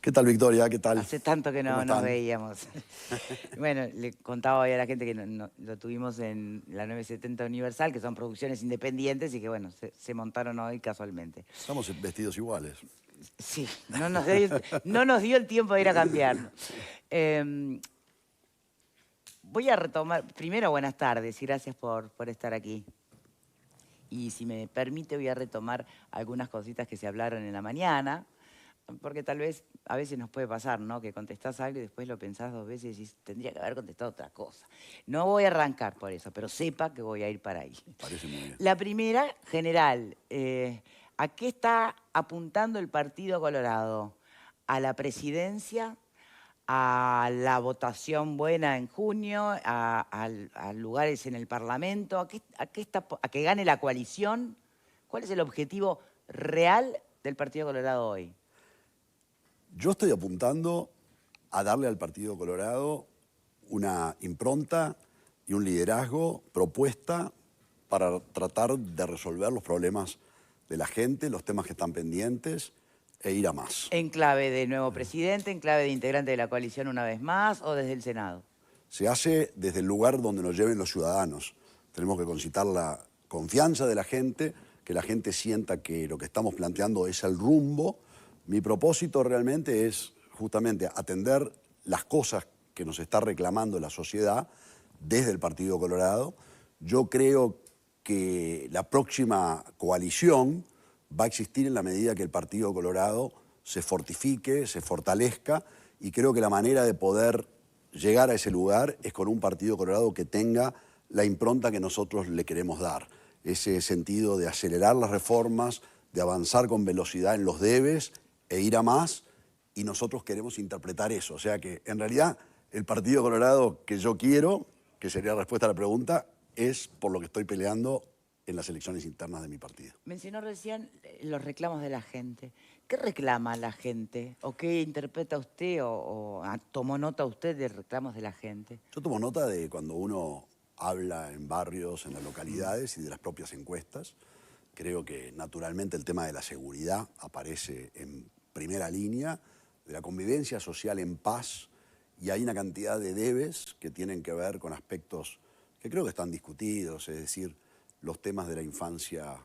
¿Qué tal, Victoria? ¿Qué tal? Hace tanto que ¿Cómo no nos están? veíamos. Bueno, le contaba hoy a la gente que lo tuvimos en la 970 Universal, que son producciones independientes y que, bueno, se montaron hoy casualmente. Estamos vestidos iguales. Sí, no nos dio el tiempo de ir a cambiarnos. Voy a retomar, primero buenas tardes y gracias por estar aquí. Y si me permite voy a retomar algunas cositas que se hablaron en la mañana, porque tal vez a veces nos puede pasar, ¿no? Que contestás algo y después lo pensás dos veces y decís, tendría que haber contestado otra cosa. No voy a arrancar por eso, pero sepa que voy a ir para ahí. Parece muy bien. La primera, general, ¿a qué está apuntando el Partido Colorado? ¿A la presidencia? ¿A la votación buena en junio? ¿A lugares en el Parlamento? ¿A que gane la coalición? ¿Cuál es el objetivo real del Partido Colorado hoy? Yo estoy apuntando a darle al Partido Colorado una impronta y un liderazgo propuesta para tratar de resolver los problemas de la gente, los temas que están pendientes e ir a más. ¿En clave de nuevo presidente, en clave de integrante de la coalición una vez más o desde el Senado? Se hace desde el lugar donde nos lleven los ciudadanos. Tenemos que concitar la confianza de la gente, que la gente sienta que lo que estamos planteando es el rumbo. Mi propósito realmente es justamente atender las cosas que nos está reclamando la sociedad desde el Partido Colorado. Yo creo que la próxima coalición va a existir en la medida que el Partido Colorado se fortifique, se fortalezca, y creo que la manera de poder llegar a ese lugar es con un Partido Colorado que tenga la impronta que nosotros le queremos dar. Ese sentido de acelerar las reformas, de avanzar con velocidad en los debes e ir a más, y nosotros queremos interpretar eso. O sea que, en realidad, el Partido Colorado que yo quiero, que sería la respuesta a la pregunta, es por lo que estoy peleando en las elecciones internas de mi partido. Mencionó recién los reclamos de la gente. ¿Qué reclama la gente? ¿O qué interpreta usted o tomó nota usted de reclamos de la gente? Yo tomo nota de cuando uno habla en barrios, en las localidades y de las propias encuestas. Creo que naturalmente el tema de la seguridad aparece en primera línea, de la convivencia social en paz, y hay una cantidad de debes que tienen que ver con aspectos que creo que están discutidos, es decir, los temas de la infancia,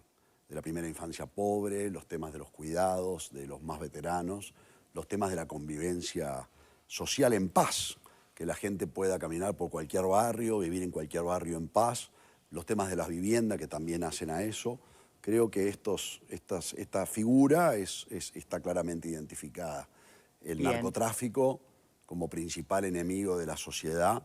de la primera infancia pobre, los temas de los cuidados de los más veteranos, los temas de la convivencia social en paz, que la gente pueda caminar por cualquier barrio, vivir en cualquier barrio en paz, los temas de las viviendas que también hacen a eso. Creo que esta figura está claramente identificada. El Bien. narcotráfico como principal enemigo de la sociedad,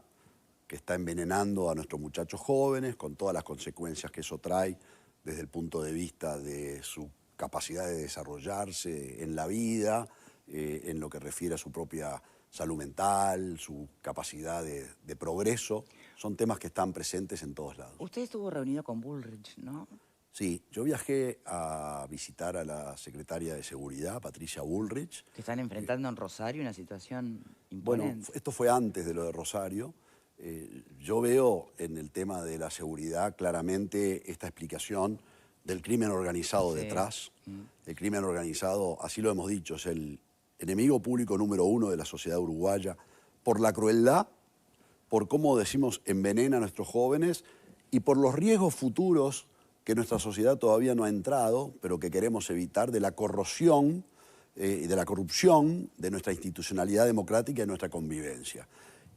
que está envenenando a nuestros muchachos jóvenes, con todas las consecuencias que eso trae desde el punto de vista de su capacidad de desarrollarse en la vida, en lo que refiere a su propia salud mental, su capacidad de progreso. Son temas que están presentes en todos lados. Usted estuvo reunido con Bullrich, ¿no? Sí, yo viajé a visitar a la secretaria de Seguridad, Patricia Bullrich. Que están enfrentando en Rosario una situación Bueno, imponente. esto fue antes de lo de Rosario. Yo veo en el tema de la seguridad claramente esta explicación del crimen organizado detrás. El crimen organizado, así lo hemos dicho, es el enemigo público número uno de la sociedad uruguaya por la crueldad, por cómo decimos envenena a nuestros jóvenes y por los riesgos futuros que nuestra sociedad todavía no ha entrado, pero que queremos evitar, de la corrosión y de la corrupción de nuestra institucionalidad democrática y nuestra convivencia.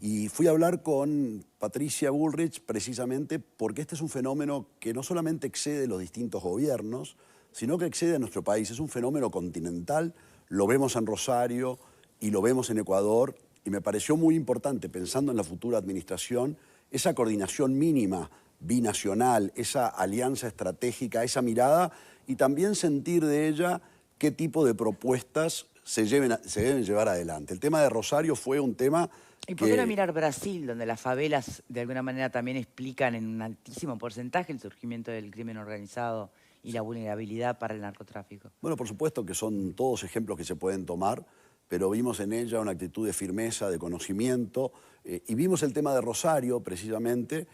Y fui a hablar con Patricia Bullrich precisamente porque este es un fenómeno que no solamente excede los distintos gobiernos, sino que excede a nuestro país. Es un fenómeno continental, lo vemos en Rosario y lo vemos en Ecuador, y me pareció muy importante, pensando en la futura administración, esa coordinación mínima, binacional, esa alianza estratégica, esa mirada, y también sentir de ella qué tipo de propuestas se deben llevar adelante. El tema de Rosario fue un tema ¿Y por qué no mirar Brasil, donde las favelas de alguna manera también explican en un altísimo porcentaje el surgimiento del crimen organizado y la vulnerabilidad para el narcotráfico? Bueno, por supuesto que son todos ejemplos que se pueden tomar, pero vimos en ella una actitud de firmeza, de conocimiento, y vimos el tema de Rosario, precisamente.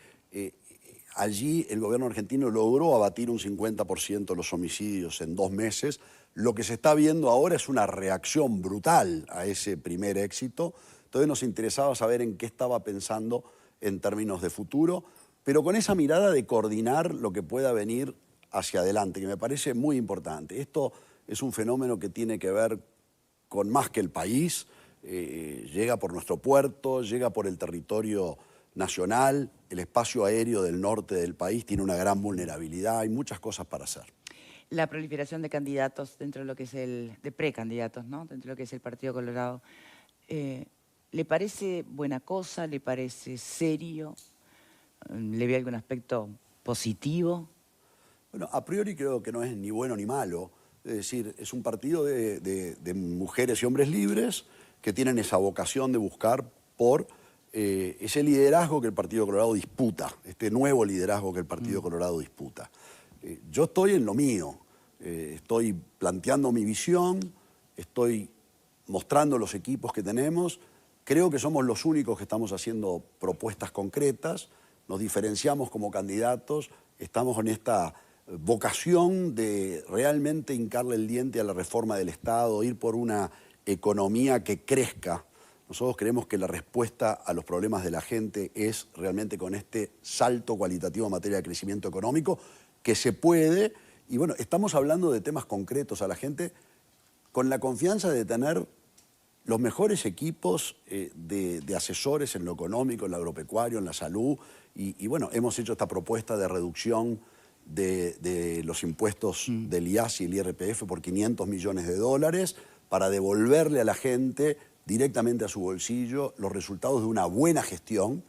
Allí el gobierno argentino logró abatir un 50% los homicidios en 2 meses, Lo que se está viendo ahora es una reacción brutal a ese primer éxito. Entonces nos interesaba saber en qué estaba pensando en términos de futuro, pero con esa mirada de coordinar lo que pueda venir hacia adelante, que me parece muy importante. Esto es un fenómeno que tiene que ver con más que el país, llega por nuestro puerto, llega por el territorio nacional, el espacio aéreo del norte del país tiene una gran vulnerabilidad, hay muchas cosas para hacer. La proliferación de candidatos dentro de lo que es de precandidatos, ¿no? Dentro de lo que es el Partido Colorado, ¿le parece buena cosa? ¿Le parece serio? ¿Le ve algún aspecto positivo? Bueno, a priori creo que no es ni bueno ni malo. Es decir, es un partido de mujeres y hombres libres que tienen esa vocación de buscar por ese liderazgo que el Partido Colorado disputa, este nuevo liderazgo que el Partido Colorado disputa. Yo estoy en lo mío, estoy planteando mi visión, estoy mostrando los equipos que tenemos, creo que somos los únicos que estamos haciendo propuestas concretas, nos diferenciamos como candidatos, estamos en esta vocación de realmente hincarle el diente a la reforma del Estado, ir por una economía que crezca. Nosotros creemos que la respuesta a los problemas de la gente es realmente con este salto cualitativo en materia de crecimiento económico, que se puede, y bueno, estamos hablando de temas concretos a la gente con la confianza de tener los mejores equipos de asesores en lo económico, en lo agropecuario, en la salud, y bueno, hemos hecho esta propuesta de reducción de los impuestos del IAS y el IRPF por 500 millones de dólares para devolverle a la gente directamente a su bolsillo los resultados de una buena gestión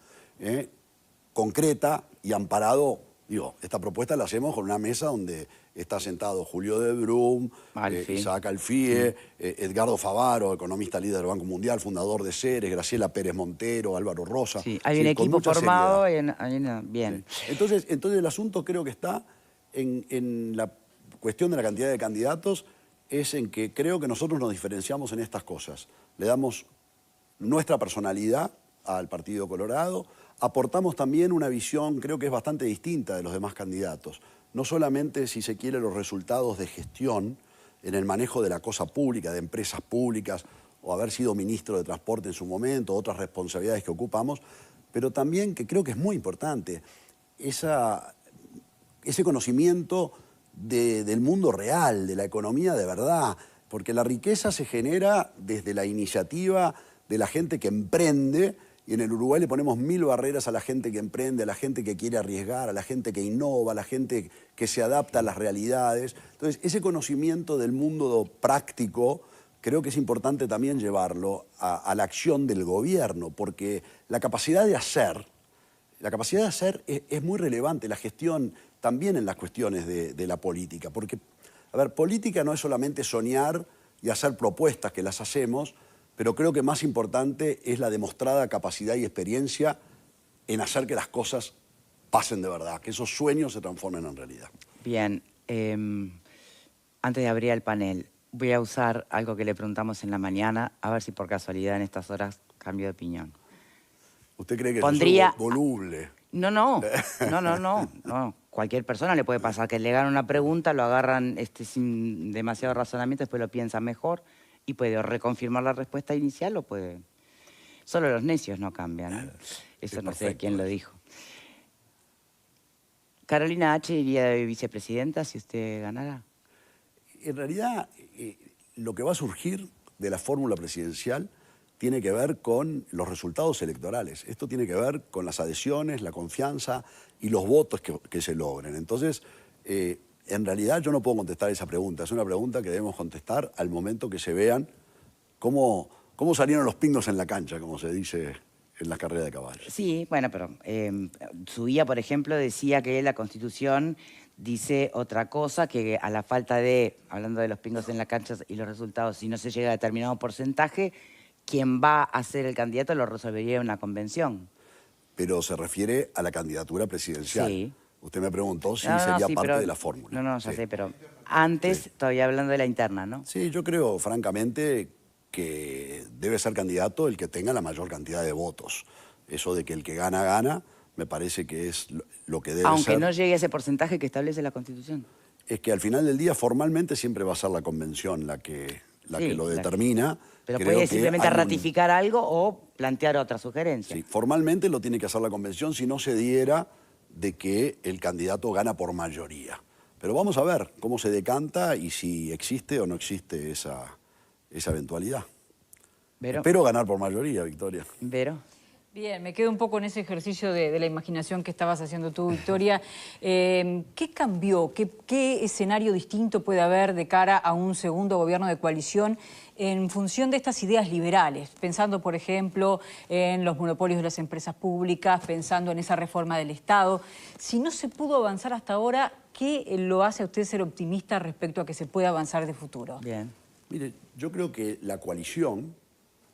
concreta y amparado. Digo, esta propuesta la hacemos con una mesa donde está sentado Julio de Brum, Isaac Alfie, Edgardo Favaro, economista líder del Banco Mundial, fundador de Ceres, Graciela Pérez Montero, Álvaro Rosa. Sí, hay un equipo formado. Bien. Sí. Entonces el asunto creo que está en la cuestión de la cantidad de candidatos, es en que creo que nosotros nos diferenciamos en estas cosas. Le damos nuestra personalidad al Partido Colorado, aportamos también una visión, creo que es bastante distinta de los demás candidatos. No solamente, si se quiere, los resultados de gestión en el manejo de la cosa pública, de empresas públicas, o haber sido ministro de Transporte en su momento, otras responsabilidades que ocupamos, pero también, que creo que es muy importante, ese conocimiento del mundo real, de la economía de verdad, porque la riqueza se genera desde la iniciativa de la gente que emprende, y en el Uruguay le ponemos 1000 barreras a la gente que emprende, a la gente que quiere arriesgar, a la gente que innova, a la gente que se adapta a las realidades. Entonces, ese conocimiento del mundo práctico creo que es importante también llevarlo a la acción del gobierno, porque la capacidad de hacer es muy relevante, la gestión también en las cuestiones de la política, porque, a ver, política no es solamente soñar y hacer propuestas, que las hacemos, pero creo que más importante es la demostrada capacidad y experiencia en hacer que las cosas pasen de verdad, que esos sueños se transformen en realidad. Bien, antes de abrir el panel, voy a usar algo que le preguntamos en la mañana, a ver si por casualidad en estas horas cambio de opinión. ¿Usted cree que Pondría... es voluble? No. Cualquier persona le puede pasar que le hagan una pregunta, lo agarran sin demasiado razonamiento, después lo piensa mejor y puede reconfirmar la respuesta inicial o puede... Solo los necios no cambian, ¿no? Eso no sé quién lo dijo. ¿Carolina H. iría de vicepresidenta si usted ganara? En realidad, lo que va a surgir de la fórmula presidencial tiene que ver con los resultados electorales. Esto tiene que ver con las adhesiones, la confianza y los votos que se logren. Entonces, en realidad yo no puedo contestar esa pregunta. Es una pregunta que debemos contestar al momento que se vean cómo salieron los pingos en la cancha, como se dice en la carrera de caballos. Sí, bueno, pero su guía, por ejemplo, decía que la Constitución dice otra cosa, que a la falta de, hablando de los pingos en la cancha y los resultados, si no se llega a determinado porcentaje, quien va a ser el candidato lo resolvería en una convención. Pero se refiere a la candidatura presidencial. Sí. Usted me preguntó si sería parte de la fórmula. No, ya sé, pero antes, todavía hablando de la interna, ¿no? Sí, yo creo, francamente, que debe ser candidato el que tenga la mayor cantidad de votos. Eso de que el que gana, gana, me parece que es lo que debe ser. Aunque no llegue a ese porcentaje que establece la Constitución. es que al final del día formalmente siempre va a ser la convención la que lo determina. Pero Creo puede que simplemente hay ratificar algo o plantear otra sugerencia. Sí, formalmente lo tiene que hacer la convención si no se diera de que el candidato gana por mayoría. Pero vamos a ver cómo se decanta y si existe o no existe esa eventualidad. ¿Vero? Espero ganar por mayoría, Victoria. ¿Vero? Bien, me quedo un poco en ese ejercicio de la imaginación que estabas haciendo tú, Victoria. ¿Qué cambió? ¿Qué escenario distinto puede haber de cara a un segundo gobierno de coalición en función de estas ideas liberales? Pensando, por ejemplo, en los monopolios de las empresas públicas, pensando en esa reforma del Estado. Si no se pudo avanzar hasta ahora, ¿qué lo hace a usted ser optimista respecto a que se pueda avanzar de futuro? Bien. Mire, yo creo que la coalición,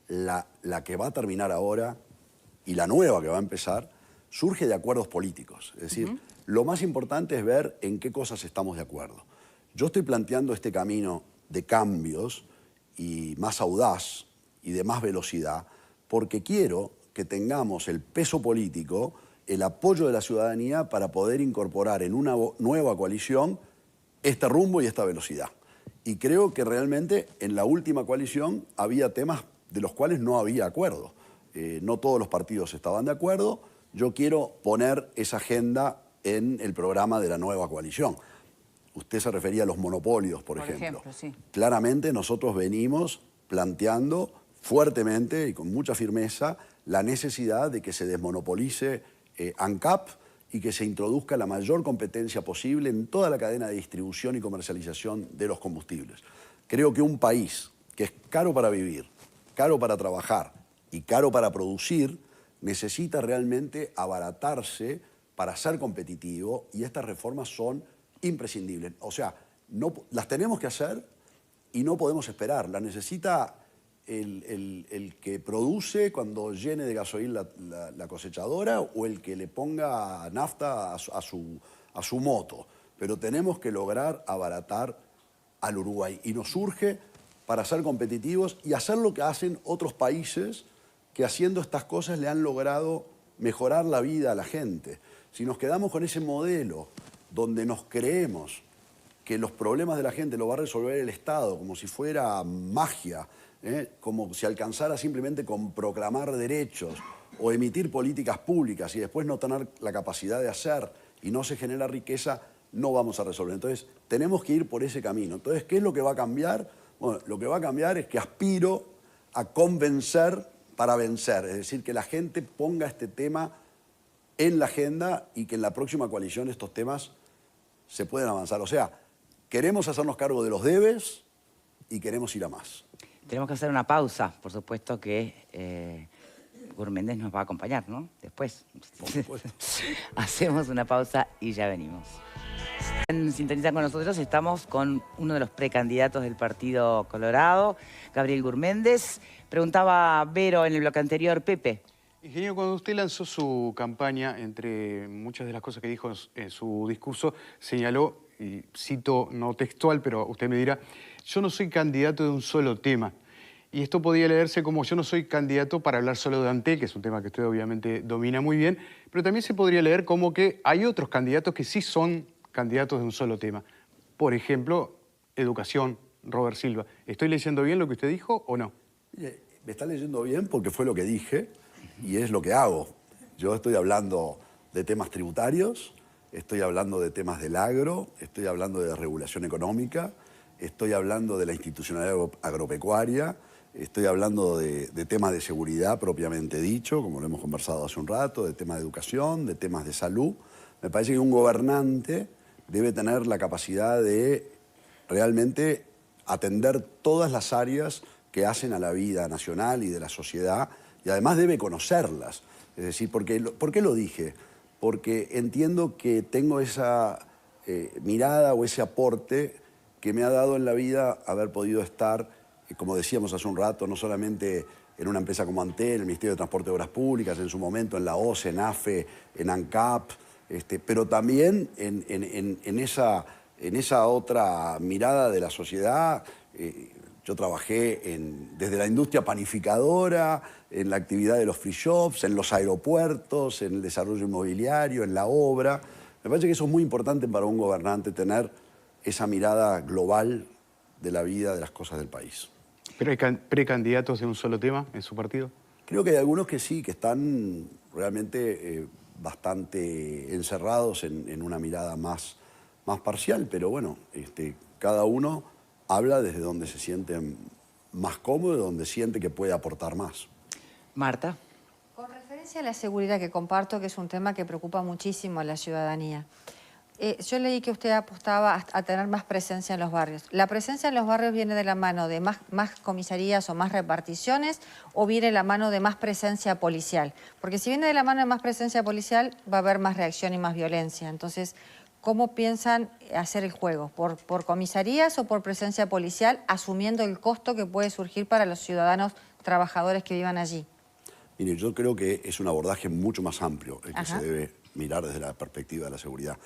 la que va a terminar ahora y la nueva que va a empezar, surge de acuerdos políticos. Es decir, lo más importante es ver en qué cosas estamos de acuerdo. Yo estoy planteando este camino de cambios y más audaz y de más velocidad porque quiero que tengamos el peso político, el apoyo de la ciudadanía para poder incorporar en una nueva coalición este rumbo y esta velocidad. Y creo que realmente en la última coalición había temas de los cuales no había acuerdo. No todos los partidos estaban de acuerdo. Yo quiero poner esa agenda en el programa de la nueva coalición. Usted se refería a los monopolios, por ejemplo. Sí. Claramente nosotros venimos planteando fuertemente y con mucha firmeza la necesidad de que se desmonopolice ANCAP y que se introduzca la mayor competencia posible en toda la cadena de distribución y comercialización de los combustibles. Creo que un país que es caro para vivir, caro para trabajar y caro para producir, necesita realmente abaratarse para ser competitivo y estas reformas son imprescindibles. O sea, las tenemos que hacer y no podemos esperar. Las necesita el que produce cuando llene de gasoil la cosechadora o el que le ponga nafta a su moto. Pero tenemos que lograr abaratar al Uruguay y nos surge para ser competitivos y hacer lo que hacen otros países que haciendo estas cosas le han logrado mejorar la vida a la gente. Si nos quedamos con ese modelo donde nos creemos que los problemas de la gente lo va a resolver el Estado como si fuera magia, como si alcanzara simplemente con proclamar derechos o emitir políticas públicas y después no tener la capacidad de hacer y no se genera riqueza, no vamos a resolver. Entonces, tenemos que ir por ese camino. Entonces, ¿qué es lo que va a cambiar? Bueno, lo que va a cambiar es que aspiro a convencer para vencer, es decir, que la gente ponga este tema en la agenda y que en la próxima coalición estos temas se puedan avanzar. O sea, queremos hacernos cargo de los debes y queremos ir a más. Tenemos que hacer una pausa, por supuesto que Gurméndez nos va a acompañar, ¿no? Después. Por supuesto. Hacemos una pausa y ya venimos. En sintonía con nosotros estamos con uno de los precandidatos del Partido Colorado, Gabriel Gurméndez. Preguntaba Vero en el bloque anterior, Pepe. Ingeniero, cuando usted lanzó su campaña, entre muchas de las cosas que dijo en su discurso, señaló, y cito no textual, pero usted me dirá, yo no soy candidato de un solo tema. Y esto podía leerse como yo no soy candidato para hablar solo de Antel, que es un tema que usted obviamente domina muy bien, pero también se podría leer como que hay otros candidatos que sí son candidatos de un solo tema. Por ejemplo, educación, Robert Silva. ¿Estoy leyendo bien lo que usted dijo o no? Mire, me está leyendo bien porque fue lo que dije y es lo que hago. Yo estoy hablando de temas tributarios, estoy hablando de temas del agro, estoy hablando de regulación económica, estoy hablando de la institucionalidad agropecuaria, estoy hablando de temas de seguridad propiamente dicho, como lo hemos conversado hace un rato, de temas de educación, de temas de salud. Me parece que un gobernante debe tener la capacidad de realmente atender todas las áreas que hacen a la vida nacional y de la sociedad y además debe conocerlas. Es decir, ¿por qué lo dije? Porque entiendo que tengo esa mirada o ese aporte que me ha dado en la vida haber podido estar, como decíamos hace un rato, no solamente en una empresa como Antel, en el Ministerio de Transporte y Obras Públicas, en su momento en la OCE, en AFE, en ANCAP, pero también en esa otra mirada de la sociedad. Yo trabajé desde la industria panificadora, en la actividad de los free shops, en los aeropuertos, en el desarrollo inmobiliario, en la obra. Me parece que eso es muy importante para un gobernante, tener esa mirada global de la vida, de las cosas del país. ¿Pero hay precandidatos de un solo tema en su partido? Creo que hay algunos que sí, que están realmente bastante encerrados en una mirada más parcial, pero bueno, cada uno habla desde donde se siente más cómodo, donde siente que puede aportar más. Marta. Con referencia a la seguridad, que comparto que es un tema que preocupa muchísimo a la ciudadanía, yo leí que usted apostaba a tener más presencia en los barrios. ¿La presencia en los barrios viene de la mano de más comisarías o más reparticiones o viene de la mano de más presencia policial? Porque si viene de la mano de más presencia policial va a haber más reacción y más violencia. Entonces, ¿cómo piensan hacer el juego? ¿Por comisarías o por presencia policial, asumiendo el costo que puede surgir para los ciudadanos trabajadores que vivan allí? Mire, yo creo que es un abordaje mucho más amplio el que se debe mirar desde la perspectiva de la seguridad.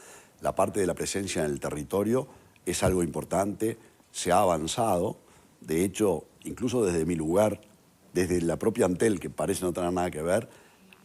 La parte de la presencia en el territorio es algo importante, se ha avanzado. De hecho, incluso desde mi lugar, desde la propia Antel, que parece no tener nada que ver,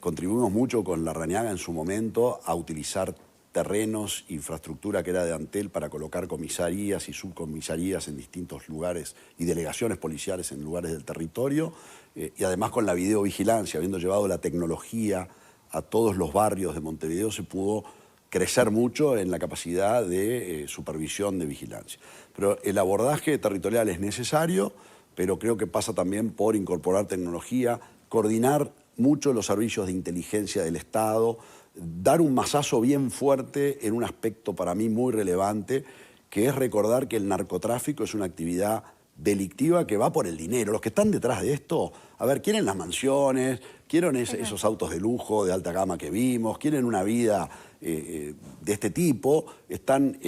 contribuimos mucho con Larrañaga en su momento a utilizar terrenos, infraestructura que era de Antel para colocar comisarías y subcomisarías en distintos lugares y delegaciones policiales en lugares del territorio, y además con la videovigilancia, habiendo llevado la tecnología a todos los barrios de Montevideo, se pudo crecer mucho en la capacidad de supervisión de vigilancia. Pero el abordaje territorial es necesario, pero creo que pasa también por incorporar tecnología, coordinar mucho los servicios de inteligencia del Estado, dar un mazazo bien fuerte en un aspecto para mí muy relevante, que es recordar que el narcotráfico es una actividad delictiva que va por el dinero. Los que están detrás de esto, a ver, quieren las mansiones, quieren esos autos de lujo, de alta gama que vimos, quieren una vida de este tipo, están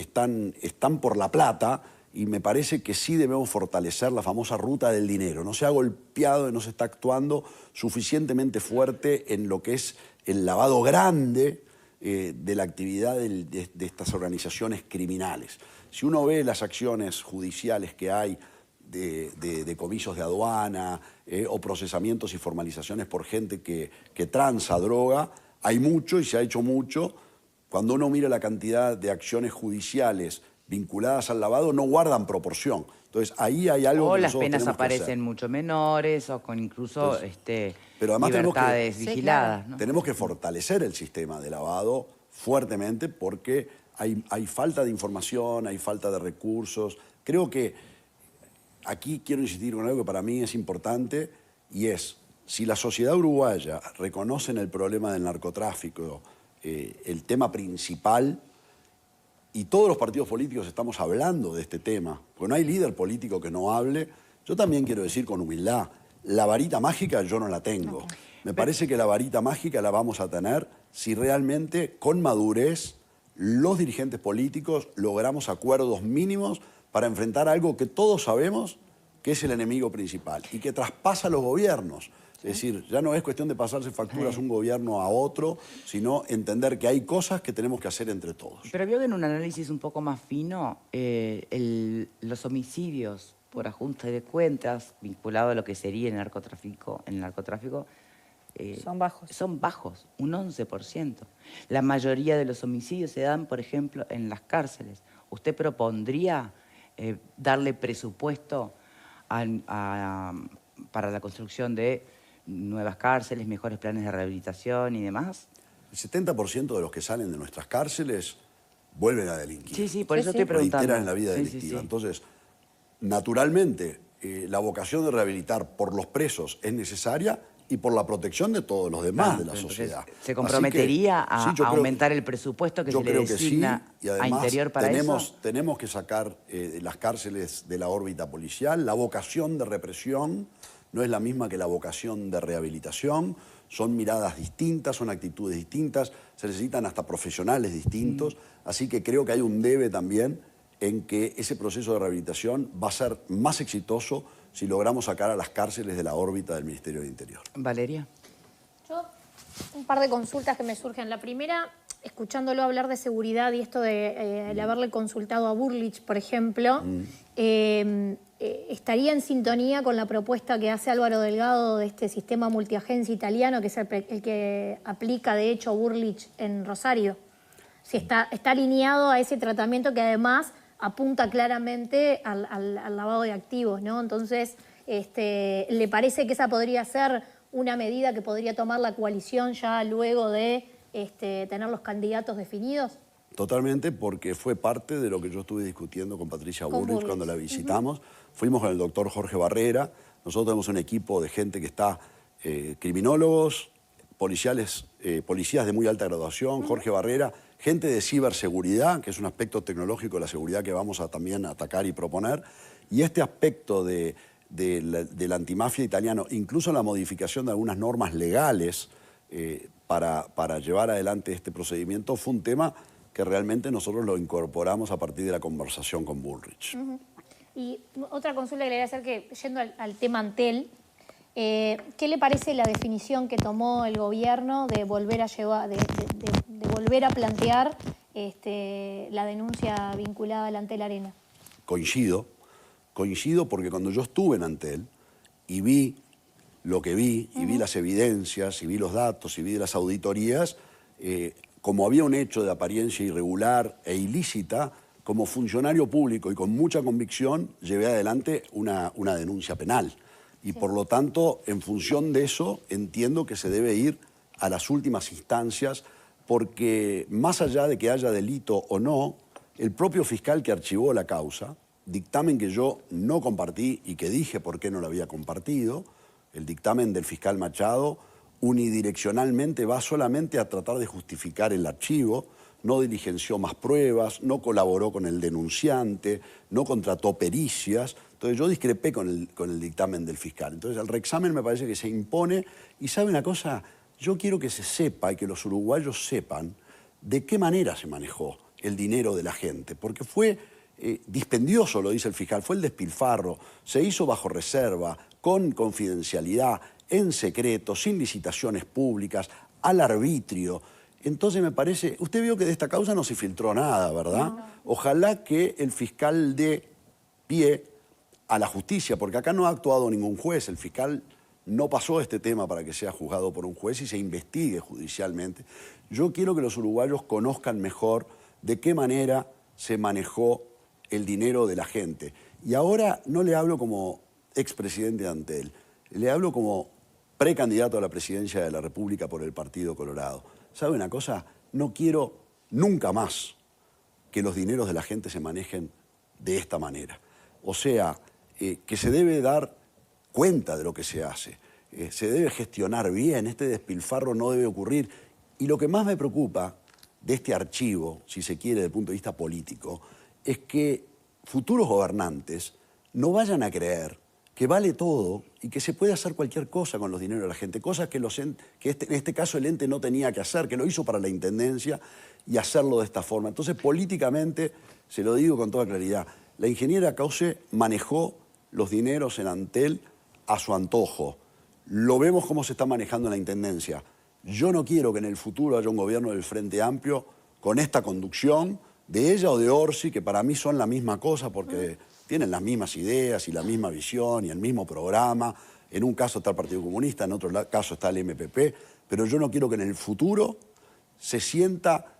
por la plata, y me parece que sí debemos fortalecer la famosa ruta del dinero. No se ha golpeado y no se está actuando suficientemente fuerte en lo que es el lavado grande de la actividad de estas organizaciones criminales. Si uno ve las acciones judiciales que hay de decomisos de aduana o procesamientos y formalizaciones por gente que transa droga, hay mucho y se ha hecho mucho. Cuando uno mira la cantidad de acciones judiciales vinculadas al lavado, no guardan proporción. Entonces, ahí hay algo que nosotros tenemos que hacer. O las penas aparecen mucho menores, o con incluso pero además libertades vigiladas, ¿no? Tenemos que fortalecer el sistema de lavado fuertemente porque hay falta de información, hay falta de recursos. Creo que aquí quiero insistir con algo que para mí es importante, y es, si la sociedad uruguaya reconoce en el problema del narcotráfico el tema principal, y todos los partidos políticos estamos hablando de este tema, porque no hay líder político que no hable, yo también quiero decir con humildad, la varita mágica yo no la tengo. Me parece que la varita mágica la vamos a tener si realmente, con madurez, los dirigentes políticos logramos acuerdos mínimos para enfrentar algo que todos sabemos que es el enemigo principal y que traspasa los gobiernos. Es decir, ya no es cuestión de pasarse facturas un gobierno a otro, sino entender que hay cosas que tenemos que hacer entre todos. Pero veo que en un análisis un poco más fino, los homicidios por ajuste de cuentas vinculado a lo que sería el narcotráfico, son bajos. Son bajos, un 11%. La mayoría de los homicidios se dan, por ejemplo, en las cárceles. ¿Usted propondría darle presupuesto para la construcción de nuevas cárceles, mejores planes de rehabilitación y demás? El 70% de los que salen de nuestras cárceles vuelven a delinquir. Sí, por eso estoy preguntando. Reiteran en la vida delictiva. Entonces, naturalmente, la vocación de rehabilitar por los presos es necesaria y por la protección de todos los demás de la sociedad. ¿Se comprometería a aumentar el presupuesto que se le designa y además, a Interior para eso? Tenemos que sacar las cárceles de la órbita policial. La vocación de represión no es la misma que la vocación de rehabilitación. Son miradas distintas, son actitudes distintas, se necesitan hasta profesionales distintos. Así que creo que hay un debe también en que ese proceso de rehabilitación va a ser más exitoso si logramos sacar a las cárceles de la órbita del Ministerio del Interior. Valeria. Yo, un par de consultas que me surgen. La primera, escuchándolo hablar de seguridad y esto de haberle consultado a Burlich, por ejemplo, ¿estaría en sintonía con la propuesta que hace Álvaro Delgado de este sistema multiagencia italiano, que es el que aplica, de hecho, Burlich en Rosario? Si está alineado a ese tratamiento que además apunta claramente al lavado de activos, ¿no? Entonces, ¿le parece que esa podría ser una medida que podría tomar la coalición ya luego de tener los candidatos definidos? Totalmente, porque fue parte de lo que yo estuve discutiendo con Patricia Bullrich cuando la visitamos. Fuimos con el doctor Jorge Barrera. Nosotros tenemos un equipo de gente que está, criminólogos, policías de muy alta graduación, Jorge Barrera, gente de ciberseguridad, que es un aspecto tecnológico de la seguridad que vamos a también atacar y proponer. Y este aspecto del antimafia italiano, incluso la modificación de algunas normas legales para llevar adelante este procedimiento, fue un tema que realmente nosotros lo incorporamos a partir de la conversación con Bullrich. Y otra consulta que le voy a hacer, que yendo al tema Antel, ¿qué le parece la definición que tomó el gobierno de volver a volver a plantear la denuncia vinculada al Antel Arena? Coincido porque cuando yo estuve en Antel y vi lo que vi, y vi las evidencias, y vi los datos, y vi las auditorías, como había un hecho de apariencia irregular e ilícita, como funcionario público y con mucha convicción, llevé adelante una denuncia penal. Y por lo tanto, en función de eso, entiendo que se debe ir a las últimas instancias, porque más allá de que haya delito o no, el propio fiscal que archivó la causa, dictamen que yo no compartí y que dije por qué no lo había compartido, el dictamen del fiscal Machado, unidireccionalmente va solamente a tratar de justificar el archivo, no diligenció más pruebas, no colaboró con el denunciante, no contrató pericias. Entonces yo discrepé con el dictamen del fiscal. Entonces el reexamen me parece que se impone. Y ¿sabe una cosa? Yo quiero que se sepa y que los uruguayos sepan de qué manera se manejó el dinero de la gente. Porque fue dispendioso, lo dice el fiscal, fue el despilfarro, se hizo bajo reserva, con confidencialidad, en secreto, sin licitaciones públicas, al arbitrio. Entonces me parece, usted vio que de esta causa no se filtró nada, ¿verdad? No. Ojalá que el fiscal dé pie a la justicia, porque acá no ha actuado ningún juez, el fiscal no pasó este tema para que sea juzgado por un juez y se investigue judicialmente. Yo quiero que los uruguayos conozcan mejor de qué manera se manejó el dinero de la gente. Y ahora no le hablo como expresidente de Antel, le hablo como precandidato a la presidencia de la República por el Partido Colorado. ¿Sabe una cosa? No quiero nunca más que los dineros de la gente se manejen de esta manera. O sea, que se debe dar cuenta de lo que se hace, se debe gestionar bien, este despilfarro no debe ocurrir. Y lo que más me preocupa de este archivo, si se quiere, desde el punto de vista político, es que futuros gobernantes no vayan a creer que vale todo y que se puede hacer cualquier cosa con los dineros de la gente, cosas que, en este caso el ente no tenía que hacer, que lo hizo para la Intendencia y hacerlo de esta forma. Entonces, políticamente, se lo digo con toda claridad, la ingeniera Cauce manejó los dineros en Antel a su antojo. Lo vemos cómo se está manejando en la Intendencia. Yo no quiero que en el futuro haya un gobierno del Frente Amplio con esta conducción de ella o de Orsi, que para mí son la misma cosa porque tienen las mismas ideas y la misma visión y el mismo programa. En un caso está el Partido Comunista, en otro caso está el MPP, pero yo no quiero que en el futuro se sienta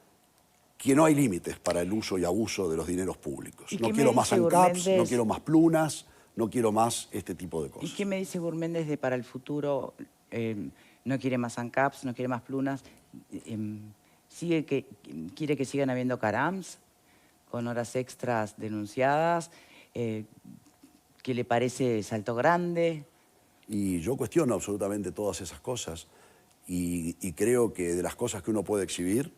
que no hay límites para el uso y abuso de los dineros públicos. No quiero más ANCAPs, no quiero más plunas, no quiero más este tipo de cosas. ¿Y qué me dice Gurméndez de para el futuro? No quiere más ANCAPs, no quiere más plunas. ¿Quiere que sigan habiendo CARAMS con horas extras denunciadas? ¿Qué le parece Salto Grande? Y yo cuestiono absolutamente todas esas cosas y creo que de las cosas que uno puede exhibir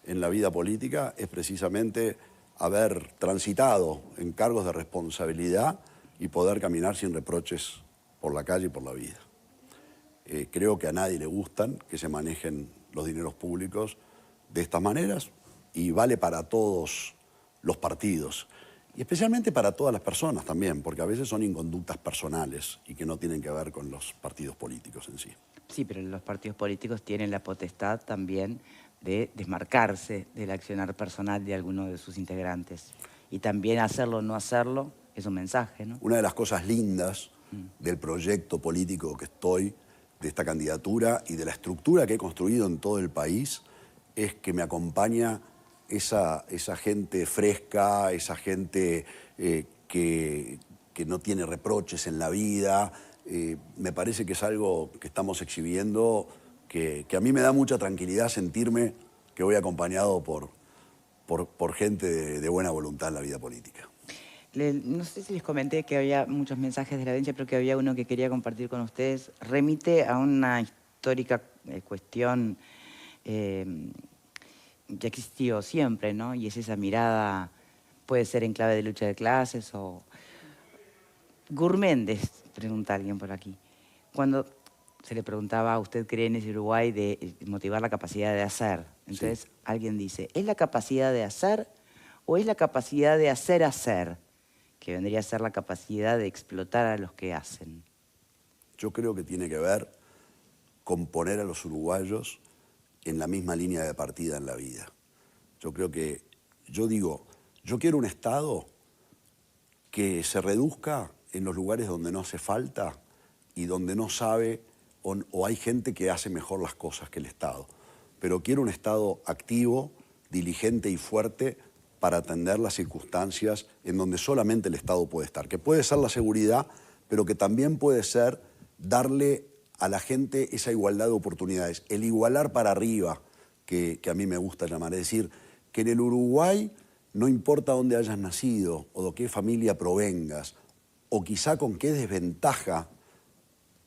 en la vida política es precisamente haber transitado en cargos de responsabilidad y poder caminar sin reproches por la calle y por la vida. Creo que a nadie le gustan que se manejen los dineros públicos de estas maneras y vale para todos los partidos. Y especialmente para todas las personas también, porque a veces son inconductas personales y que no tienen que ver con los partidos políticos en sí. Sí, pero los partidos políticos tienen la potestad también de desmarcarse del accionar personal de alguno de sus integrantes. Y también hacerlo o no hacerlo es un mensaje, ¿no? Una de las cosas lindas del proyecto político que estoy, de esta candidatura y de la estructura que he construido en todo el país, es que me acompaña esa gente fresca, esa gente que no tiene reproches en la vida. Me parece que es algo que estamos exhibiendo que a mí me da mucha tranquilidad sentirme que voy acompañado por gente de buena voluntad en la vida política. No sé si les comenté que había muchos mensajes de la audiencia, pero que había uno que quería compartir con ustedes. Remite a una histórica cuestión que ha existido siempre, ¿no? Y es esa mirada, puede ser en clave de lucha de clases o... Gurméndez, pregunta alguien por aquí. Cuando se le preguntaba, ¿usted cree en ese Uruguay de motivar la capacidad de hacer? Entonces alguien dice, ¿es la capacidad de hacer o es la capacidad de hacer? Que vendría a ser la capacidad de explotar a los que hacen. Yo creo que tiene que ver con poner a los uruguayos en la misma línea de partida en la vida. Yo creo que, yo quiero un Estado que se reduzca en los lugares donde no hace falta y donde no sabe o hay gente que hace mejor las cosas que el Estado. Pero quiero un Estado activo, diligente y fuerte para atender las circunstancias en donde solamente el Estado puede estar. Que puede ser la seguridad, pero que también puede ser darle a la gente esa igualdad de oportunidades. El igualar para arriba, que a mí me gusta llamar. Es decir, que en el Uruguay no importa dónde hayas nacido o de qué familia provengas, o quizá con qué desventaja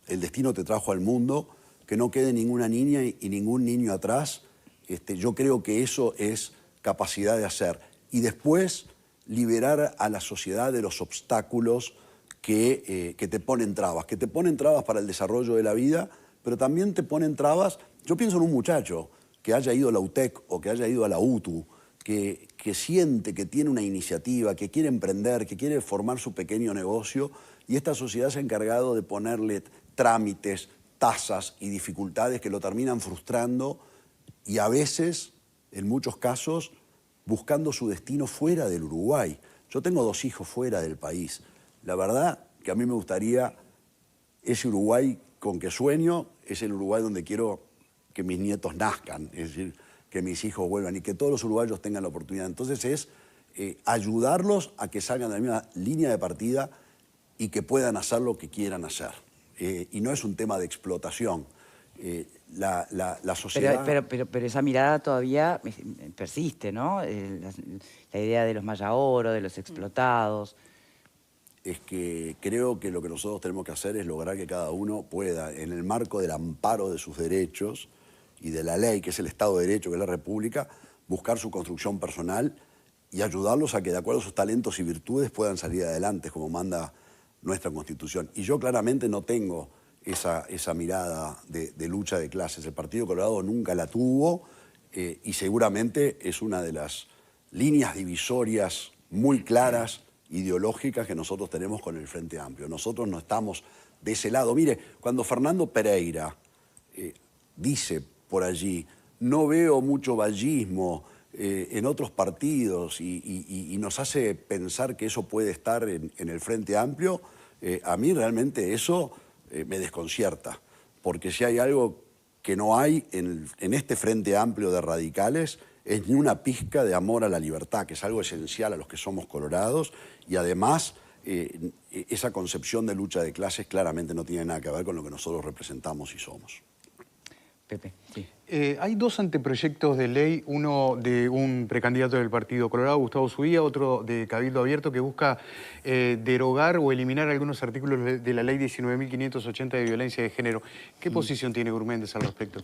el destino te trajo al mundo, que no quede ninguna niña y ningún niño atrás. Yo creo que eso es capacidad de hacer. Y después liberar a la sociedad de los obstáculos que te ponen trabas. Que te ponen trabas para el desarrollo de la vida, pero también te ponen trabas. Yo pienso en un muchacho que haya ido a la UTEC o que haya ido a la UTU, que siente que tiene una iniciativa, que quiere emprender, que quiere formar su pequeño negocio, y esta sociedad se ha encargado de ponerle trámites, tasas y dificultades que lo terminan frustrando y a veces, en muchos casos, buscando su destino fuera del Uruguay. Yo tengo 2 hijos fuera del país. La verdad que a mí me gustaría ese Uruguay con que sueño, es el Uruguay donde quiero que mis nietos nazcan, es decir, que mis hijos vuelvan y que todos los uruguayos tengan la oportunidad. Entonces es ayudarlos a que salgan de la misma línea de partida y que puedan hacer lo que quieran hacer. Y no es un tema de explotación. La sociedad... Pero esa mirada todavía persiste, ¿no? La idea de los Maya Oro, de los explotados. Es que creo que lo que nosotros tenemos que hacer es lograr que cada uno pueda, en el marco del amparo de sus derechos y de la ley, que es el Estado de Derecho, que es la República, buscar su construcción personal y ayudarlos a que, de acuerdo a sus talentos y virtudes, puedan salir adelante, como manda nuestra Constitución. Y yo claramente no tengo esa mirada de lucha de clases. El Partido Colorado nunca la tuvo y seguramente es una de las líneas divisorias muy claras, ideológicas, que nosotros tenemos con el Frente Amplio. Nosotros no estamos de ese lado. Mire, cuando Fernando Pereira dice por allí, no veo mucho vallismo en otros partidos y nos hace pensar que eso puede estar en el Frente Amplio, a mí realmente eso me desconcierta, porque si hay algo que no hay en este Frente Amplio de radicales es ni una pizca de amor a la libertad, que es algo esencial a los que somos colorados, y además esa concepción de lucha de clases claramente no tiene nada que ver con lo que nosotros representamos y somos. Pepe, sí. Hay 2 anteproyectos de ley, uno de un precandidato del Partido Colorado, Gustavo Zubía, otro de Cabildo Abierto, que busca derogar o eliminar algunos artículos de la ley 19.580 de violencia de género. ¿Qué posición tiene Gurméndez al respecto?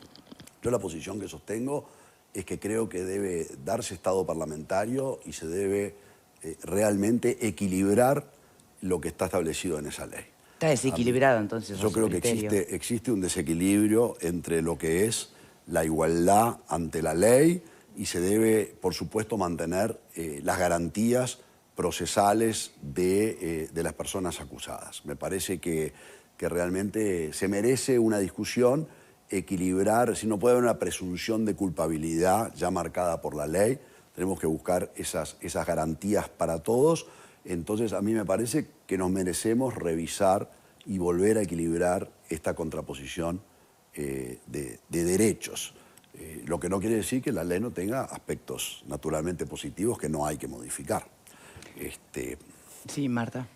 Yo la posición que sostengo es que creo que debe darse estado parlamentario y se debe realmente equilibrar lo que está establecido en esa ley. Está desequilibrado entonces. Yo creo que existe un desequilibrio entre lo que es la igualdad ante la ley y se debe, por supuesto, mantener las garantías procesales de las personas acusadas. Me parece que realmente se merece una discusión, equilibrar, si no puede haber una presunción de culpabilidad ya marcada por la ley, tenemos que buscar esas garantías para todos. Entonces a mí me parece que nos merecemos revisar y volver a equilibrar esta contraposición de derechos. Lo que no quiere decir que la ley no tenga aspectos naturalmente positivos que no hay que modificar. Sí, Marta.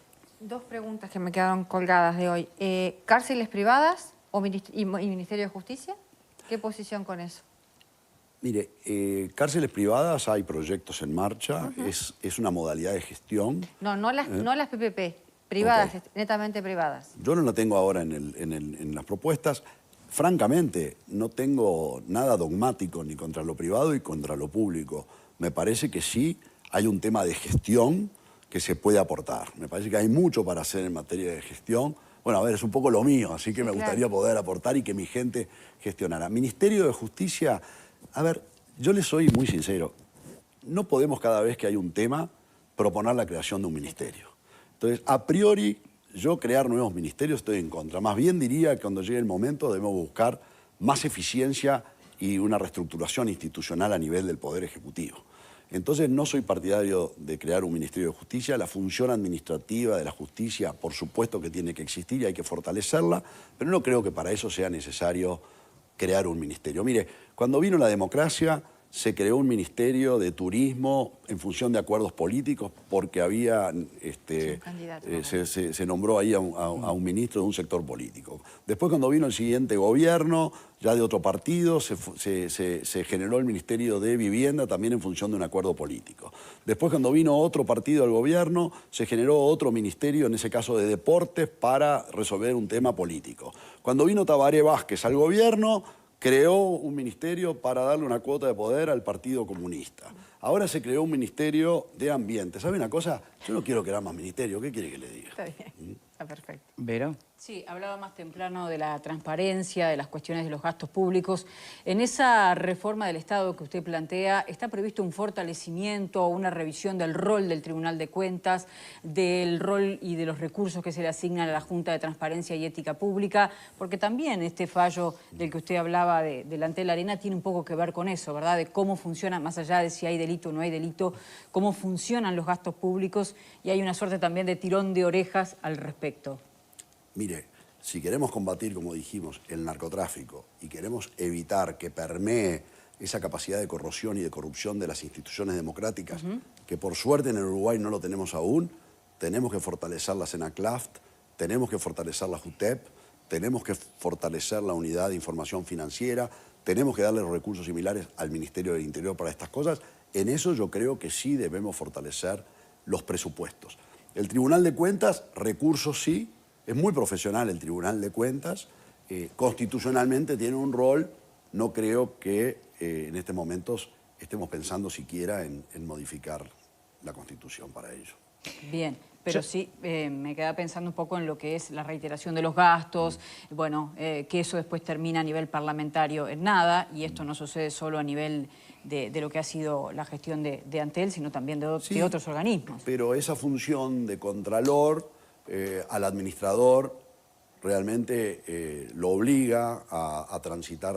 Dos preguntas que me quedaron colgadas de hoy. ¿Cárceles privadas y Ministerio de Justicia? ¿Qué posición con eso? Mire, cárceles privadas hay proyectos en marcha, es una modalidad de gestión. No las PPP, privadas, Okay. netamente privadas. Yo no la tengo ahora en las propuestas. Francamente, no tengo nada dogmático ni contra lo privado y contra lo público. Me parece que sí hay un tema de gestión que se puede aportar. Me parece que hay mucho para hacer en materia de gestión. Bueno, a ver, es un poco lo mío, así que Sí, me gustaría poder aportar y que mi gente gestionara. Ministerio de Justicia, a ver, yo les soy muy sincero. No podemos cada vez que hay un tema proponer la creación de un ministerio. Entonces, a priori, yo crear nuevos ministerios estoy en contra. Más bien diría que cuando llegue el momento debemos buscar más eficiencia y una reestructuración institucional a nivel del Poder Ejecutivo. Entonces no soy partidario de crear un Ministerio de Justicia. La función administrativa de la justicia, por supuesto que tiene que existir y hay que fortalecerla, pero no creo que para eso sea necesario crear un ministerio. Mire, cuando vino la democracia se creó un ministerio de turismo en función de acuerdos políticos porque había, se nombró ahí a un ministro de un sector político. Después cuando vino el siguiente gobierno, ya de otro partido, se generó el Ministerio de Vivienda también en función de un acuerdo político. Después cuando vino otro partido al gobierno, se generó otro ministerio, en ese caso de deportes, para resolver un tema político. Cuando vino Tabaré Vázquez al gobierno, creó un ministerio para darle una cuota de poder al Partido Comunista. Ahora se creó un ministerio de ambiente. ¿Sabe una cosa? Yo no quiero crear más ministerio. ¿Qué quiere que le diga? Está bien, está perfecto. ¿Vero? Sí, hablaba más temprano de la transparencia, de las cuestiones de los gastos públicos. En esa reforma del Estado que usted plantea, ¿está previsto un fortalecimiento o una revisión del rol del Tribunal de Cuentas, del rol y de los recursos que se le asignan a la Junta de Transparencia y Ética Pública? Porque también este fallo del que usted hablaba del Antel Arena tiene un poco que ver con eso, ¿verdad? De cómo funciona, más allá de si hay delito o no hay delito, cómo funcionan los gastos públicos, y hay una suerte también de tirón de orejas al respecto. Mire, si queremos combatir, como dijimos, el narcotráfico y queremos evitar que permee esa capacidad de corrosión y de corrupción de las instituciones democráticas, que por suerte en el Uruguay no lo tenemos aún, tenemos que fortalecer la SENACLAFT, tenemos que fortalecer la JUTEP, tenemos que fortalecer la Unidad de Información Financiera, tenemos que darle los recursos similares al Ministerio del Interior para estas cosas. En eso yo creo que sí debemos fortalecer los presupuestos. El Tribunal de Cuentas, recursos sí. Es muy profesional el Tribunal de Cuentas, constitucionalmente tiene un rol, no creo que en este momento estemos pensando siquiera en modificar la Constitución para ello. Bien, pero sí me queda pensando un poco en lo que es la reiteración de los gastos, bueno, que eso después termina a nivel parlamentario en nada, y esto no sucede solo a nivel de lo que ha sido la gestión de Antel, sino también de otros organismos. Pero esa función de contralor al administrador realmente lo obliga a transitar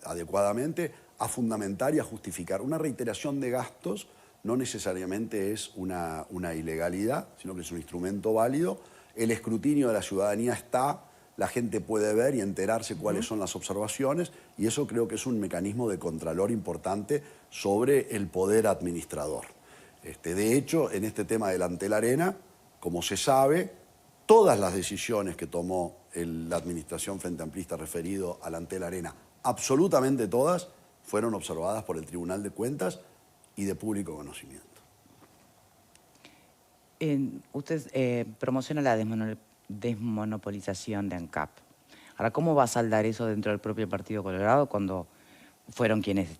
adecuadamente, a fundamentar y a justificar. Una reiteración de gastos no necesariamente es una ilegalidad, sino que es un instrumento válido. El escrutinio de la ciudadanía está, la gente puede ver y enterarse cuáles son las observaciones, y eso creo que es un mecanismo de contralor importante sobre el poder administrador. De hecho, en este tema del Antel Arena, como se sabe, todas las decisiones que tomó la administración frente amplista referido al Antel Arena, absolutamente todas, fueron observadas por el Tribunal de Cuentas y de público conocimiento. Usted promociona la desmonopolización de ANCAP. Ahora, ¿cómo va a saldar eso dentro del propio Partido Colorado cuando fueron quienes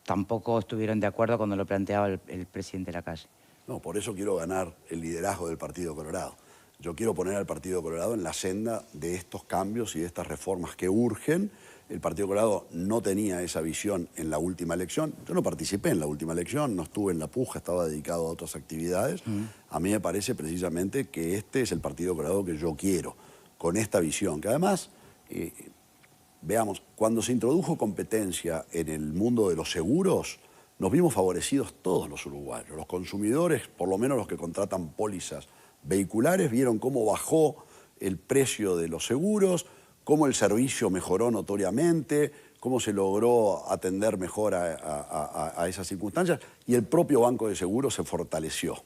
tampoco estuvieron de acuerdo cuando lo planteaba el presidente Lacalle? No, por eso quiero ganar el liderazgo del Partido Colorado. Yo quiero poner al Partido Colorado en la senda de estos cambios y de estas reformas que urgen. El Partido Colorado no tenía esa visión en la última elección. Yo no participé en la última elección, no estuve en la puja, estaba dedicado a otras actividades. A mí me parece precisamente que este es el Partido Colorado que yo quiero, con esta visión, que además, veamos, cuando se introdujo competencia en el mundo de los seguros, nos vimos favorecidos todos los uruguayos. Los consumidores, por lo menos los que contratan pólizas vehiculares, vieron cómo bajó el precio de los seguros, cómo el servicio mejoró notoriamente, cómo se logró atender mejor a esas circunstancias y el propio Banco de Seguros se fortaleció.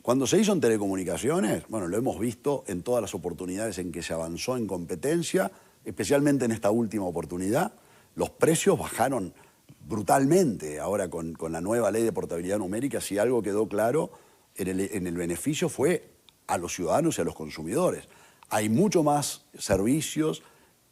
Cuando se hizo en telecomunicaciones, bueno, lo hemos visto en todas las oportunidades en que se avanzó en competencia, especialmente en esta última oportunidad, los precios bajaron brutalmente. Ahora con la nueva ley de portabilidad numérica, si algo quedó claro en el beneficio fue a los ciudadanos y a los consumidores. Hay mucho más servicios.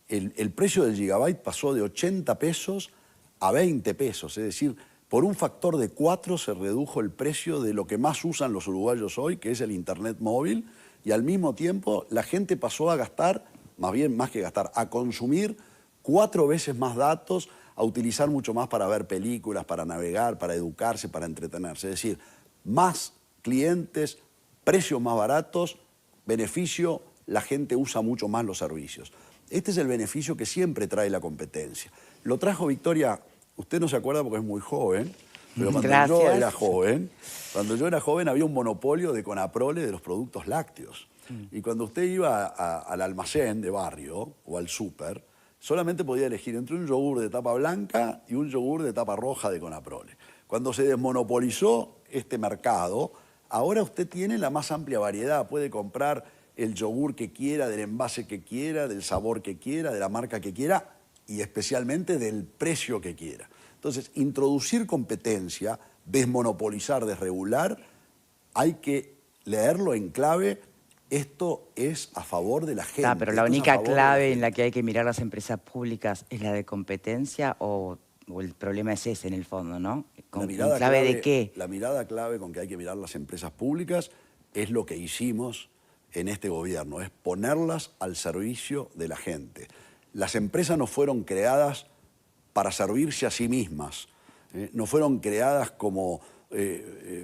El precio del gigabyte pasó de 80 pesos a 20 pesos, es decir, por un factor de 4 se redujo el precio de lo que más usan los uruguayos hoy, que es el internet móvil, y al mismo tiempo la gente pasó a gastar, más que gastar, a consumir 4 veces más datos, a utilizar mucho más para ver películas, para navegar, para educarse, para entretenerse. Es decir, más clientes, precios más baratos, beneficio, la gente usa mucho más los servicios. Este es el beneficio que siempre trae la competencia. Lo trajo Victoria, usted no se acuerda porque es muy joven, pero cuando yo era joven había un monopolio de Conaprole de los productos lácteos. Y cuando usted iba al almacén de barrio o al súper, solamente podía elegir entre un yogur de tapa blanca y un yogur de tapa roja de Conaprole. Cuando se desmonopolizó este mercado, ahora usted tiene la más amplia variedad, puede comprar el yogur que quiera, del envase que quiera, del sabor que quiera, de la marca que quiera y especialmente del precio que quiera. Entonces, introducir competencia, desmonopolizar, desregular, hay que leerlo en clave. Esto es a favor de la gente. Pero la única clave en la que hay que mirar las empresas públicas es la de competencia o el problema es ese en el fondo, ¿no? ¿Con clave de qué? La mirada clave con que hay que mirar las empresas públicas es lo que hicimos en este gobierno, es ponerlas al servicio de la gente. Las empresas no fueron creadas para servirse a sí mismas, no fueron creadas como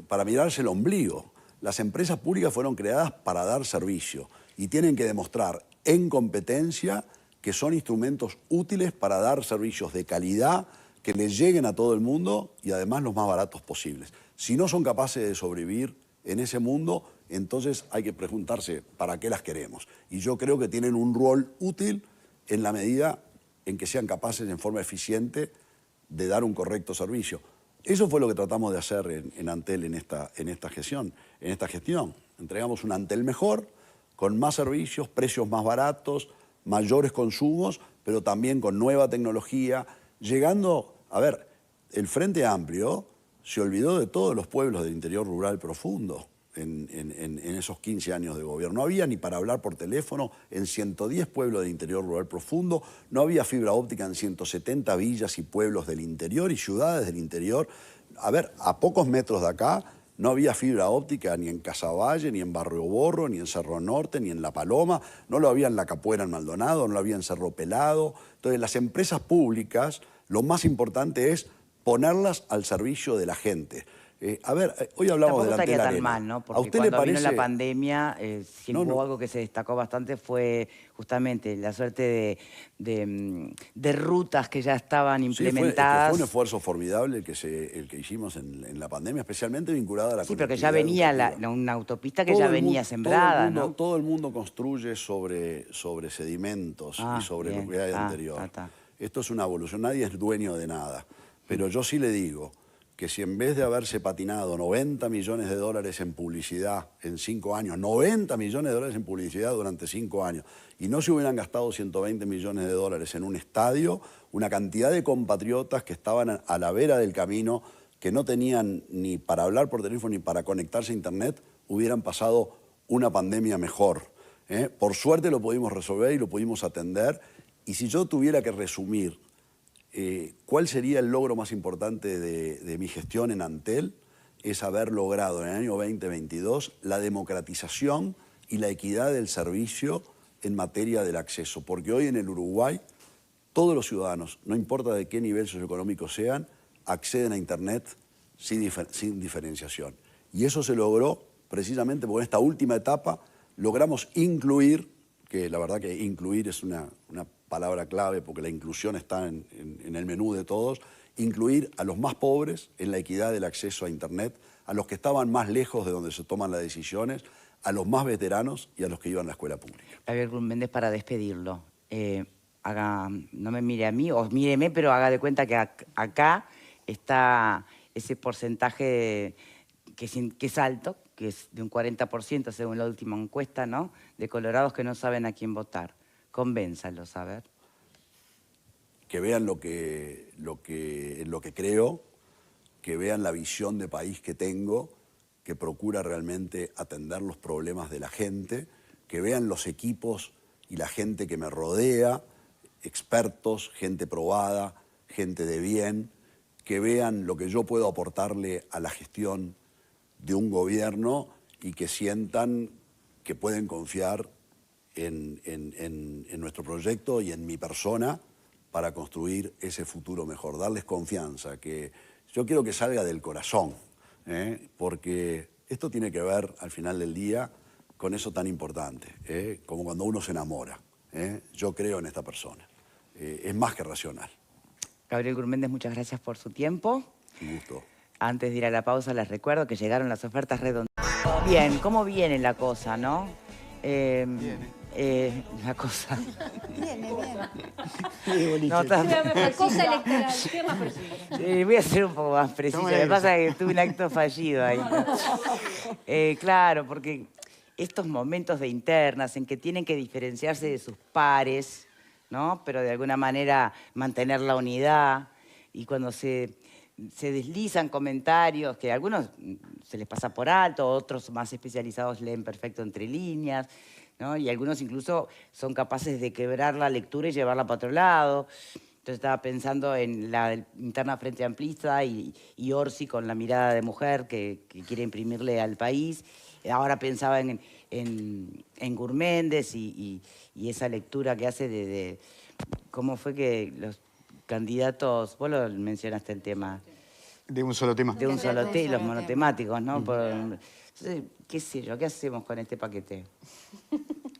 para mirarse el ombligo. Las empresas públicas fueron creadas para dar servicio y tienen que demostrar en competencia que son instrumentos útiles para dar servicios de calidad que les lleguen a todo el mundo y además los más baratos posibles. Si no son capaces de sobrevivir en ese mundo, entonces hay que preguntarse para qué las queremos. Y yo creo que tienen un rol útil en la medida en que sean capaces en forma eficiente de dar un correcto servicio. Eso fue lo que tratamos de hacer en Antel en esta gestión. Entregamos un Antel mejor, con más servicios, precios más baratos, mayores consumos, pero también con nueva tecnología, llegando... A ver, el Frente Amplio se olvidó de todos los pueblos del interior rural profundo en esos 15 años de gobierno. No había ni para hablar por teléfono en 110 pueblos del interior rural profundo, no había fibra óptica en 170 villas y pueblos del interior y ciudades del interior. A ver, a pocos metros de acá no había fibra óptica ni en Casaballe, ni en Barrio Borro, ni en Cerro Norte, ni en La Paloma, no lo había en La Capuera en Maldonado, no lo había en Cerro Pelado. Entonces, las empresas públicas, lo más importante es ponerlas al servicio de la gente. Hoy hablamos de la Antel Arena. Mal, ¿no? Porque ¿A usted le parece? Vino la pandemia, si hubo algo que se destacó bastante fue justamente la suerte de rutas que ya estaban implementadas. Fue un esfuerzo formidable el que hicimos en la pandemia, especialmente vinculado a la conectividad. Sí, pero que ya venía una autopista que ya venía sembrada, ¿no? Todo el mundo construye sobre sedimentos y sobre lo que hay anterior. Esto es una evolución, nadie es dueño de nada. Pero yo sí le digo que si en vez de haberse patinado 90 millones de dólares en publicidad en 5 años, 90 millones de dólares en publicidad durante 5 años, y no se hubieran gastado 120 millones de dólares en un estadio, una cantidad de compatriotas que estaban a la vera del camino, que no tenían ni para hablar por teléfono ni para conectarse a internet, hubieran pasado una pandemia mejor. Por suerte lo pudimos resolver y lo pudimos atender. Y si yo tuviera que resumir ¿cuál sería el logro más importante de mi gestión en Antel? Es haber logrado en el año 2022 la democratización y la equidad del servicio en materia del acceso. Porque hoy en el Uruguay todos los ciudadanos, no importa de qué nivel socioeconómico sean, acceden a Internet sin diferenciación. Y eso se logró precisamente porque en esta última etapa logramos incluir, que la verdad que incluir es una palabra clave porque la inclusión está en el menú de todos, incluir a los más pobres en la equidad del acceso a Internet, a los que estaban más lejos de donde se toman las decisiones, a los más veteranos y a los que iban a la escuela pública. Javier Méndez, para despedirlo, no me mire a mí, o míreme, pero haga de cuenta que acá está ese porcentaje que es alto, que es de un 40% según la última encuesta, ¿no?, de colorados que no saben a quién votar. Convénzalos, a ver. Que vean en lo que creo, que vean la visión de país que tengo, que procura realmente atender los problemas de la gente, que vean los equipos y la gente que me rodea, expertos, gente probada, gente de bien, que vean lo que yo puedo aportarle a la gestión de un gobierno y que sientan que pueden confiar en nuestro proyecto y en mi persona para construir ese futuro mejor, darles confianza, que yo quiero que salga del corazón, porque esto tiene que ver al final del día con eso tan importante, como cuando uno se enamora. Yo creo en esta persona, es más que racional. Gabriel Gurméndez, muchas gracias por su tiempo. Un gusto. Antes de ir a la pausa, les recuerdo que llegaron las ofertas redondas. Bien, ¿cómo viene la cosa, no? La cosa. Viene, No, La cosa electoral, ¿qué más preciso? voy a ser un poco más preciso. Lo que pasa es que tuve un acto fallido ahí. Claro, porque estos momentos de internas en que tienen que diferenciarse de sus pares, ¿no?, pero de alguna manera mantener la unidad, y cuando se deslizan comentarios que a algunos se les pasa por alto, otros más especializados leen perfecto entre líneas, ¿no?, y algunos incluso son capaces de quebrar la lectura y llevarla para otro lado. Entonces estaba pensando en la interna Frente Amplista y Orsi con la mirada de mujer que quiere imprimirle al país. Ahora pensaba en Gurméndez y esa lectura que hace de cómo fue que los candidatos, vos lo mencionaste el tema. De un solo tema. De un solo tema, los monotemáticos, ¿no? Entonces, qué sé yo, ¿qué hacemos con este paquete?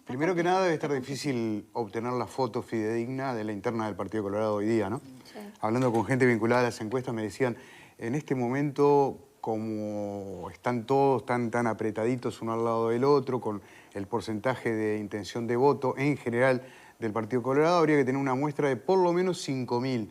Primero que nada, debe estar difícil obtener la foto fidedigna de la interna del Partido Colorado hoy día, ¿no? Sí. Hablando con gente vinculada a las encuestas, me decían, en este momento, como están todos tan apretaditos uno al lado del otro, con el porcentaje de intención de voto en general del Partido Colorado, habría que tener una muestra de por lo menos 5.000.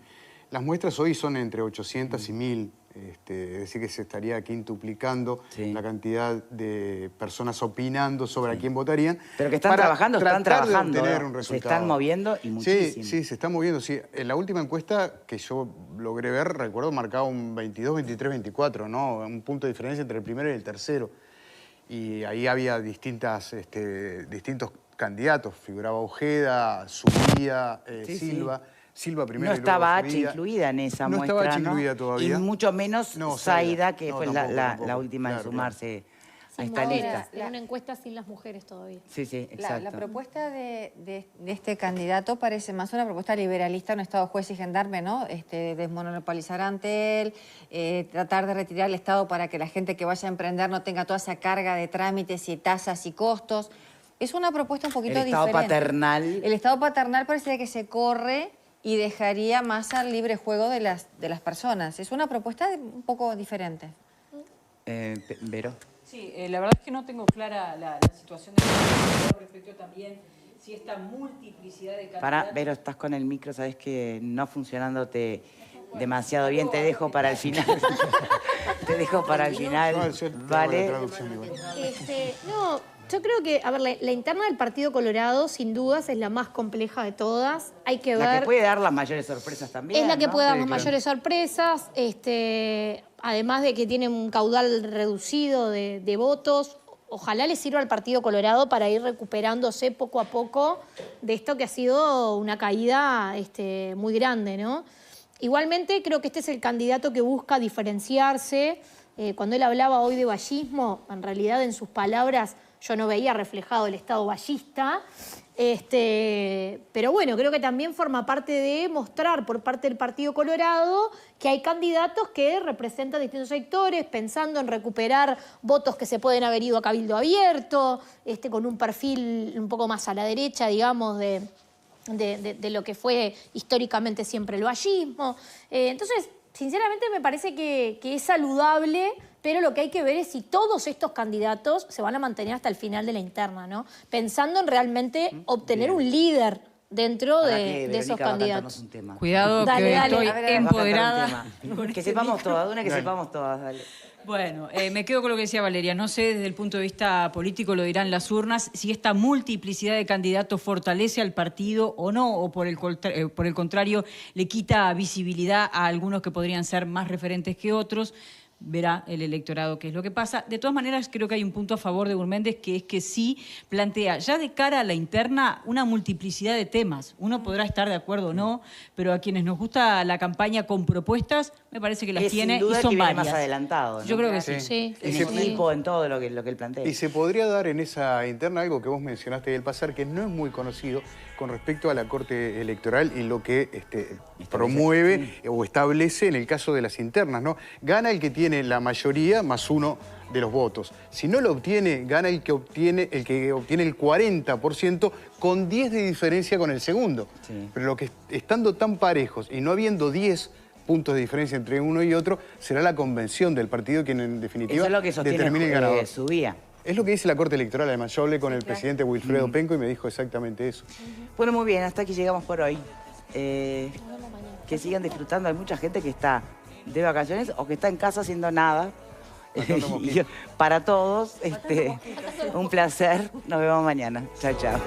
Las muestras hoy son entre 800 y 1.000. Es decir, que se estaría quintuplicando la cantidad de personas opinando sobre a quién votarían. Pero que están trabajando, de obtener un resultado. Se están moviendo y muchísimo. Sí, se están moviendo. Sí. En la última encuesta que yo logré ver, recuerdo, marcaba un 22, 23, 24, ¿no? Un punto de diferencia entre el primero y el tercero. Y ahí había distintos candidatos. Figuraba Ojeda, Subía, Silva. Sí. Silva primero no y luego estaba H incluida en esa muestra, no estaba H incluida todavía. Y mucho menos Zaida, que fue tampoco. la última en sumarse a esta ahora lista. en una encuesta sin las mujeres todavía. Sí, exacto. La propuesta de este candidato parece más una propuesta liberalista, un Estado juez y gendarme, ¿no? Desmonopolizar ante él, tratar de retirar el Estado para que la gente que vaya a emprender no tenga toda esa carga de trámites y tasas y costos. Es una propuesta un poquito diferente. El Estado paternal. El Estado paternal parece que se corre y dejaría más al libre juego de las personas. Es una propuesta un poco diferente. ¿Vero? Sí, la verdad es que no tengo clara la situación de respecto también si esta multiplicidad de candidatos... Pará, Vero, estás con el micro, sabes que no funcionándote demasiado bien, te dejo para el final. Te dejo para el final, ¿vale? No, yo creo que, a ver, la interna del Partido Colorado, sin dudas, es la más compleja de todas. Hay que ver... La que puede dar las mayores sorpresas también, es la que ¿no? puede dar las mayores sorpresas, además de que tiene un caudal reducido de votos. Ojalá le sirva al Partido Colorado para ir recuperándose poco a poco de esto que ha sido una caída muy grande, ¿no? Igualmente, creo que este es el candidato que busca diferenciarse. Cuando él hablaba hoy de vallismo, en realidad en sus palabras yo no veía reflejado el Estado vallista. Pero bueno, creo que también forma parte de mostrar por parte del Partido Colorado que hay candidatos que representan distintos sectores, pensando en recuperar votos que se pueden haber ido a Cabildo Abierto, con un perfil un poco más a la derecha, digamos, de lo que fue históricamente siempre el vallismo. Entonces, sinceramente me parece que es saludable, pero lo que hay que ver es si todos estos candidatos se van a mantener hasta el final de la interna, ¿no? Pensando en realmente obtener un líder dentro Para de, que de esos Verónica va a cantarnos candidatos. un tema. Cuidado Dale, que dale. estoy A ver, Nos va a cantar un empoderada. tema. con Que este sepamos disco. todas, una que Dale. sepamos todas, dale. Bueno, me quedo con lo que decía Valeria. No sé desde el punto de vista político, lo dirán las urnas, si esta multiplicidad de candidatos fortalece al partido o no, o por el contrario le quita visibilidad a algunos que podrían ser más referentes que otros. Verá el electorado qué es lo que pasa. De todas maneras, creo que hay un punto a favor de Gurméndez, que es que sí plantea, ya de cara a la interna, una multiplicidad de temas. Uno podrá estar de acuerdo o no, pero a quienes nos gusta la campaña con propuestas, me parece que las Es tiene sin duda y son que viene varias. más adelantado, ¿no? Yo creo que sí. Sí, En Y el se- equipo, en todo lo que él plantea. Y se podría dar en esa interna algo que vos mencionaste del pasar, que no es muy conocido con respecto a la Corte Electoral y lo que promueve o establece en el caso de las internas, ¿no? Gana el que tiene la mayoría más uno de los votos. Si no lo obtiene, gana el que obtiene el 40% con 10 de diferencia con el segundo. Sí. Pero lo que estando tan parejos y no habiendo 10 puntos de diferencia entre uno y otro, será la convención del partido quien en definitiva Eso es lo que sostiene determine el ganador. Subía. Es lo que dice la Corte Electoral, además. Yo hablé con el presidente Wilfredo Penco y me dijo exactamente eso. Bueno, muy bien, hasta aquí llegamos por hoy. Que sigan disfrutando. Hay mucha gente que está de vacaciones o que está en casa haciendo nada. Matando mosquitos. Para todos, un placer. Nos vemos mañana. Chao, chao.